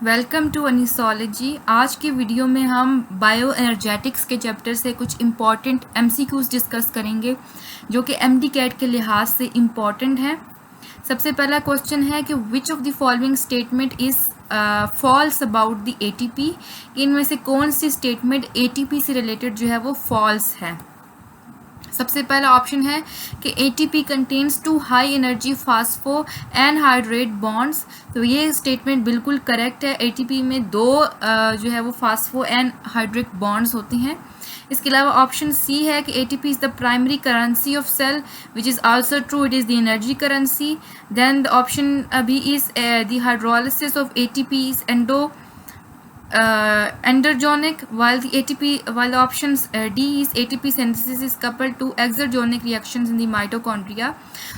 Welcome to अनिसोलॉजी। आज के video में हम बायो एनर्जेटिक्स के चैप्टर से कुछ इम्पॉर्टेंट एमसीक्यूज डिस्कस करेंगे जो कि एमडी कैट के लिहाज से इम्पॉर्टेंट हैं। सबसे पहला क्वेश्चन है कि which of the following statement is false about the ATP. इनमें से कौन सी स्टेटमेंट एटीपी से रिलेटेड जो है वो फॉल्स है। सबसे पहला ऑप्शन है कि ATP contains two high energy phospho anhydride bonds. तो ये स्टेटमेंट बिल्कुल करेक्ट है। ATP में दो जो है वो फास्फो एनहाइड्रेट बॉन्ड्स होते हैं। इसके अलावा ऑप्शन सी है कि ATP is the primary currency of cell which is also true, it is the energy currency. Then the option B is the hydrolysis of ATP इज़ endergonic, while the options D is ATP synthesis is coupled to exergonic reactions in the mitochondria।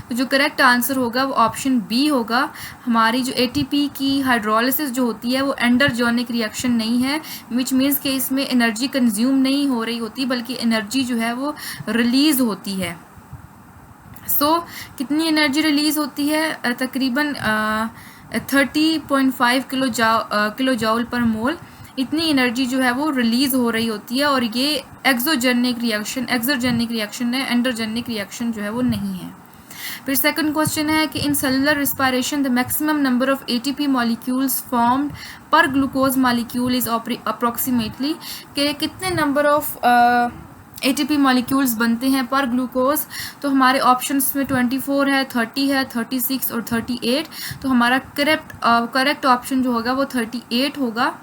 तो जो correct answer होगा वो option B होगा। हमारी जो ATP की hydrolysis जो होती है वो एंडरजोनिक रिएक्शन नहीं है, विच मीन्स कि इसमें एनर्जी कंज्यूम नहीं हो रही होती बल्कि एनर्जी जो है वो रिलीज़ होती है। कितनी एनर्जी रिलीज़ होती है? तकरीबन 30.5 किलो जॉल पर मोल इतनी एनर्जी जो है वो रिलीज़ हो रही होती है, और ये एक्सोजेनिक रिएक्शन है, एंडोजेनिक रिएक्शन जो है वो नहीं है। फिर सेकंड क्वेश्चन है कि in cellular respiration the maximum number of ATP molecules formed पर ग्लूकोज मॉलिक्यूल इज अप्रोक्सीमेटली, कि कितने नंबर ऑफ ATP मॉलिक्यूल्स बनते हैं पर ग्लूकोज। तो हमारे ऑप्शंस में 24 है, 30 है, 36 और 38। तो हमारा करेक्ट ऑप्शन जो होगा वो 38 होगा,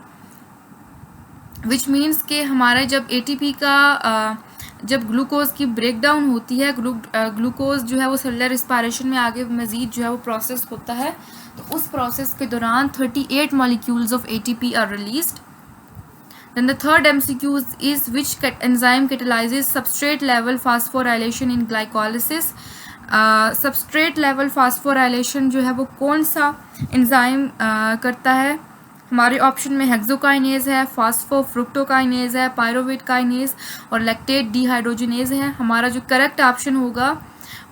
विच मीन्स के हमारा जब ATP का जब ग्लूकोज की ब्रेकडाउन होती है, ग्लूकोज जो है वो सेलुलर रिस्पायरेशन में आगे मज़ीद जो है वो प्रोसेस होता है, तो उस प्रोसेस के दौरान 38 molecules of ATP are released. Then the third MCQ is which enzyme catalyzes substrate level phosphorylation in glycolysis। substrate level phosphorylation जो है वो कौन सा एंजाइम करता है? हमारे ऑप्शन में हेक्सोकाइनेज है, फास्फोफ्रुक्टोकाइनेज है, पायरोवेट काइनेज और लैक्टेट डिहाइड्रोजिनेज है। हमारा जो करेक्ट ऑप्शन होगा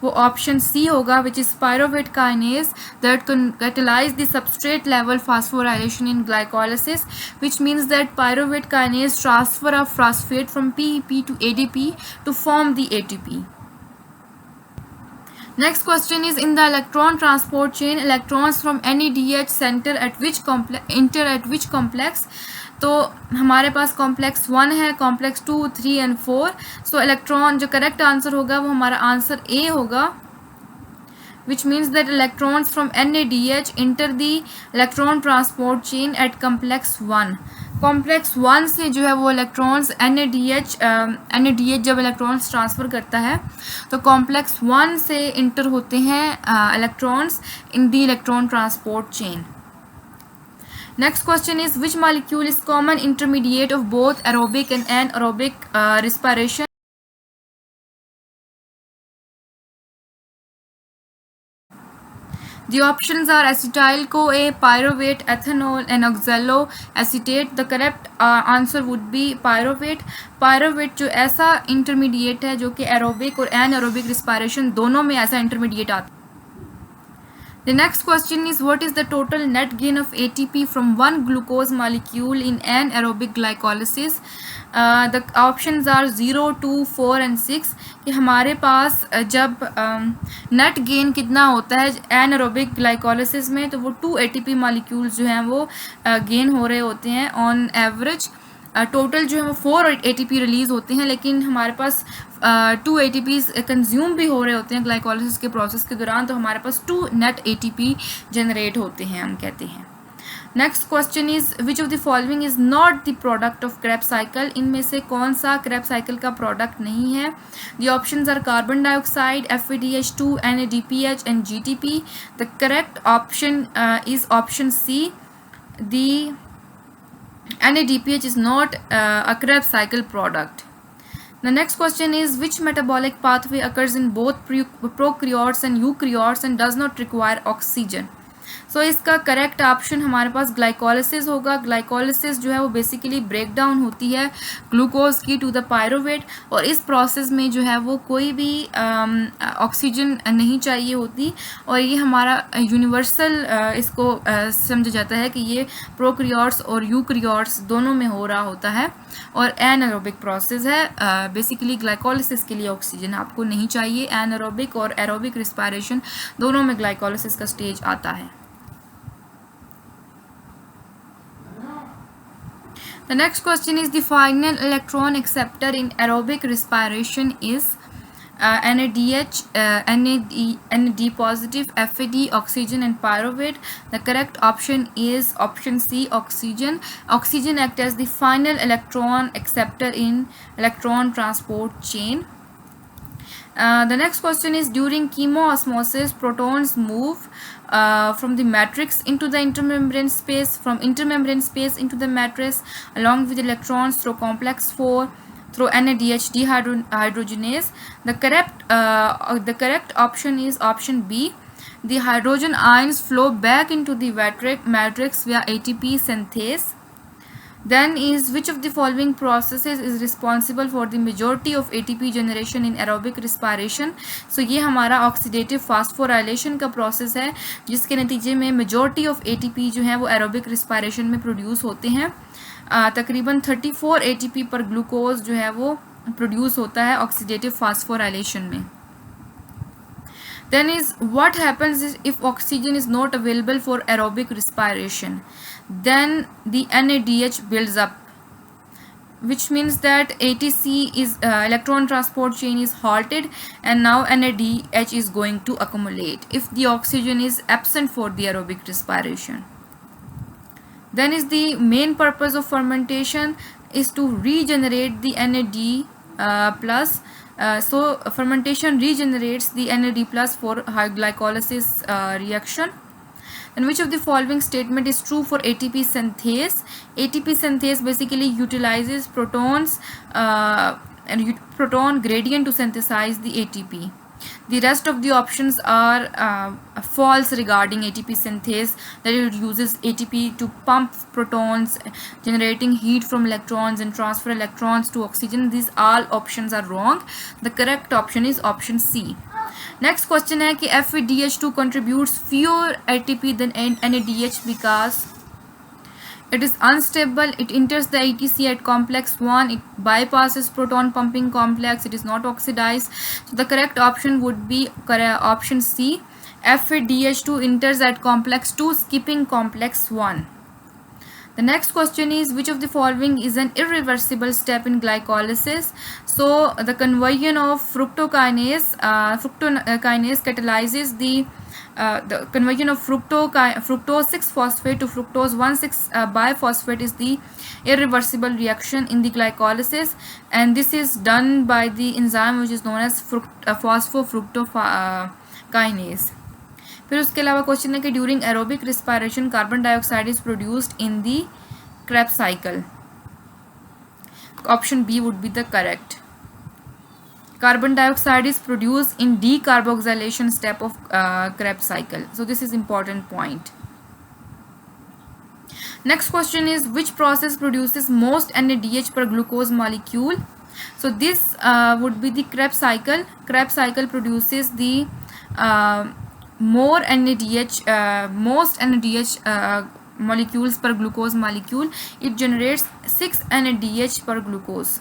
वो ऑप्शन सी होगा, which is pyruvate kinase that catalyze the substrate level phosphorylation in glycolysis, which means that pyruvate kinase transfer of phosphate from PEP to ADP to form the ATP। Next question is in the electron transport chain, electrons from NADH center at which complex। तो हमारे पास complex 1 है, complex 2, 3 and 4। So electron जो correct answer होगा वो हमारा answer A होगा, which means that electrons from NADH enter the electron transport chain at complex 1। Complex 1 से जो है वो इलेक्ट्रॉन्स NADH जब इलेक्ट्रॉन्स ट्रांसफ़र करता है तो कॉम्प्लेक्स 1 से इंटर होते हैं electrons in the electron transport chain. Next question is which molecule is common intermediate of both aerobic and anaerobic respiration। The options are acetyl-CoA, pyruvate, ethanol and oxaloacetate। The correct answer would be pyruvate। pyruvate जो ऐसा intermediate है जो कि aerobic और anaerobic respiration दोनों में ऐसा intermediate आता है। The next question is what is the total net gain of ATP from one glucose molecule in anaerobic glycolysis। The options are 0, 2, 4 and 6। कि हमारे पास जब नेट गेन कितना होता है एनारोबिक ग्लाइकोलिसिस में, तो वो 2 ATP मॉलिक्यूल्स जो हैं वो गेन हो रहे होते हैं ऑन एवरेज। टोटल जो है वो 4 ATP रिलीज़ होते हैं, लेकिन हमारे पास 2 ATPs कंज्यूम भी हो रहे होते हैं ग्लाइकोलिसिस के प्रोसेस के दौरान, तो हमारे पास 2 नेट ATP जनरेट होते हैं, हम कहते हैं। Next question is which of the following is not the product of Krebs cycle. इनमें से कौन सा क्रेब्स साइकिल का प्रोडक्ट नहीं है? The options are carbon dioxide, FADH2, NADPH and GTP। The correct option is option C, the NADPH is not a Krebs cycle product। The next question is which metabolic pathway occurs in both prokaryotes and eukaryotes and does not require oxygen। सो इसका correct option हमारे पास glycolysis होगा। Glycolysis जो है वो basically break down होती है glucose की to the pyruvate, और इस प्रोसेस में जो है वो कोई भी ऑक्सीजन नहीं चाहिए होती, और ये हमारा यूनिवर्सल इसको समझा जाता है कि ये प्रोकैरियोट्स और यूकैरियोट्स दोनों में हो रहा होता है और एनारोबिक प्रोसेस है। बेसिकली ग्लाइकोलिसिस के लिए ऑक्सीजन आपको नहीं चाहिए। एनारोबिक और एरोबिक रिस्पायरेशन दोनों में ग्लाइकोलिसिस का स्टेज आता है। The next question is the final electron acceptor in aerobic respiration is NADH, NAD positive, FAD, oxygen and pyruvate. The correct option is option C, oxygen. Oxygen acts as the final electron acceptor in electron transport chain. The next question is during chemoosmosis, protons move from the matrix into the intermembrane space, from intermembrane space into the matrix along with electrons through complex 4 through NADH dehydrogenase. The correct option is option B. The hydrogen ions flow back into the matrix via ATP synthase. Then is which of the following processes is responsible for the majority of ATP generation in aerobic respiration? So ये हमारा oxidative phosphorylation का process है जिसके नतीजे में majority of ATP जो है वो एरोबिक रिस्पायरेशन में प्रोड्यूस होते हैं। तकरीबन 34 ATP पर ग्लूकोज जो है वो प्रोड्यूस होता है ऑक्सीडेटिव फास्फोराइलेशन में। Then is what happens is if oxygen is not available for aerobic respiration, then the NADH builds up, which means that ATC is electron transport chain is halted, and now NADH is going to accumulate if the oxygen is absent for the aerobic respiration. Then is the main purpose of fermentation is to regenerate the NAD plus. So fermentation regenerates the NAD plus for glycolysis reaction. And which of the following statement is true for ATP synthase? ATP synthase basically utilizes protons and proton gradient to synthesize the ATP. The rest of the options are false regarding ATP synthase, that it uses ATP to pump protons, generating heat from electrons and transfer electrons to oxygen. These all options are wrong. The correct option is option C. Next question है कि FADH2 contributes fewer ATP than NADH because it is unstable, it enters the ATC at complex 1, it bypasses proton pumping complex, it is not oxidized. So the correct option would be option C. FADH2 enters at complex 2, skipping complex 1. The next question is which of the following is an irreversible step in glycolysis? So the conversion of fructokinase catalyzes the conversion of fructose 6-phosphate to fructose 1,6 biphosphate is the irreversible reaction in the glycolysis, and this is done by the enzyme which is known as phosphofructokinase. फिर उसके अलावा question है कि during aerobic respiration carbon dioxide is produced in the Krebs cycle. Option B would be the correct. Carbon dioxide is produced in decarboxylation step of Krebs cycle. So this is important point. Next question is which process produces most NADH per glucose molecule? So this would be the Krebs cycle. Krebs cycle produces the most NADH molecules per glucose molecule. It generates 6 NADH per glucose.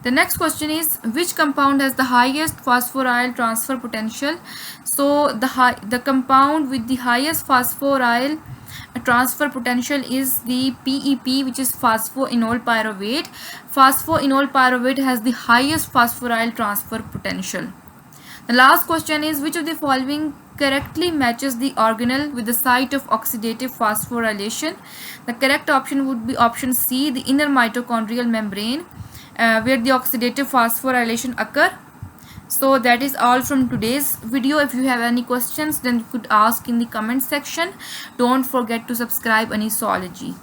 The next question is which compound has the highest phosphoryl transfer potential? So the compound with the highest phosphoryl transfer potential is the PEP, which is phosphoenol pyruvate. Phosphoenol pyruvate has the highest phosphoryl transfer potential. The last question is which of the following correctly matches the organelle with the site of oxidative phosphorylation? The correct option would be option C, the inner mitochondrial membrane, where the oxidative phosphorylation occur. So that is all from today's video. If you have any questions, then you could ask in the comment section. Don't forget to subscribe Anisology.